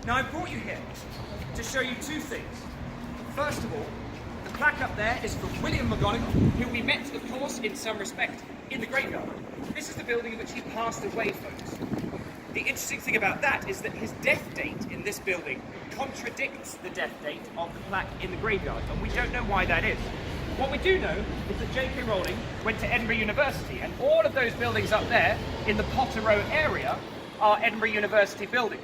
Now I brought you here to show you two things. First of all, the plaque up there is for William McGonagall, who we met, of course, in some respect, in the graveyard. This is the building in which he passed away, folks. The interesting thing about that is that his death date in this building contradicts the death date of the plaque in the graveyard, and we don't know why that is. What we do know is that J.K. Rowling went to Edinburgh University, and all of those buildings up there in the Potter Row area are Edinburgh University buildings.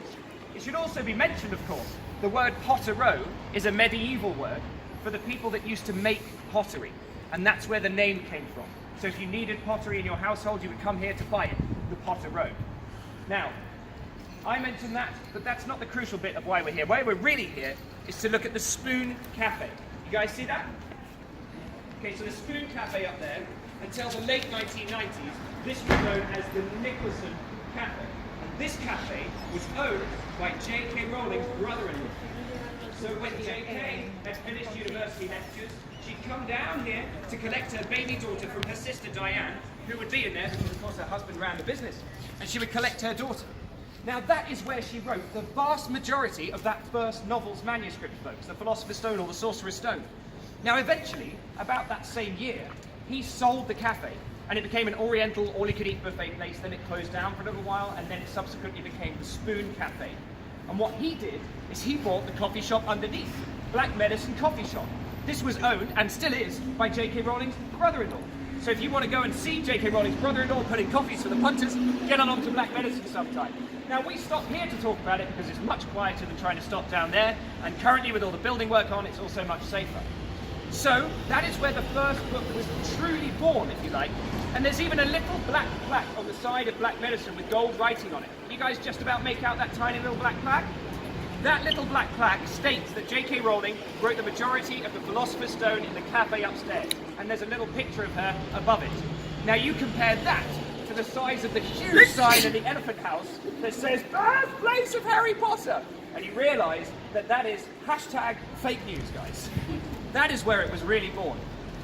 It should also be mentioned, of course, the word Potter Row is a medieval word for the people that used to make pottery, and that's where the name came from. So if you needed pottery in your household, you would come here to buy it, the Potter Row. Now, I mentioned that, but that's not the crucial bit of why we're here. Why we're really here is to look at the Spoon Cafe. You guys see that? Okay, so the Spoon Cafe up there, until the late 1990s, this was known as the Nicholson Cafe. And this cafe was owned by J.K. Rowling's brother-in-law. So when J.K. had finished university lectures, she'd come down here to collect her baby daughter from her sister Diane, who would be in there because, of course, her husband ran the business. And she would collect her daughter. Now, that is where she wrote the vast majority of that first novel's manuscript, folks, The Philosopher's Stone or The Sorcerer's Stone. Now, eventually, about that same year, he sold the cafe, and it became an Oriental all-you-could-eat buffet place. Then it closed down for a little while, and then it subsequently became the Spoon Cafe. And what he did is he bought the coffee shop underneath, Black Medicine Coffee Shop. This was owned, and still is, by J.K. Rowling's brother-in-law. So if you want to go and see J.K. Rowling's brother-in-law putting coffees for the punters, get on to Black Medicine sometime. Now, we stopped here to talk about it because it's much quieter than trying to stop down there, and currently with all the building work on, it's also much safer. So, that is where the first book was truly born, if you like, and there's even a little black plaque on the side of Black Medicine with gold writing on it. Can you guys just about make out that tiny little black plaque? That little black plaque states that J.K. Rowling wrote the majority of the Philosopher's Stone in the cafe upstairs, and there's a little picture of her above it. Now you compare that to the size of the huge sign in the Elephant House that says, "Birthplace of Harry Potter," and you realise that that is hashtag fake news, guys. That is where it was really born.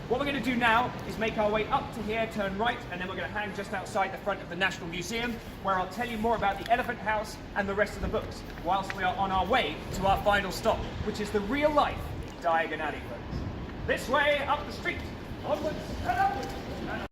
What we're going to do now is make our way up to here, turn right, and then we're going to hang just outside the front of the National Museum, where I'll tell you more about the Elephant House and the rest of the books, whilst we are on our way to our final stop, which is the real-life Diagon Alley, folks. This way, up the street, onwards and upwards.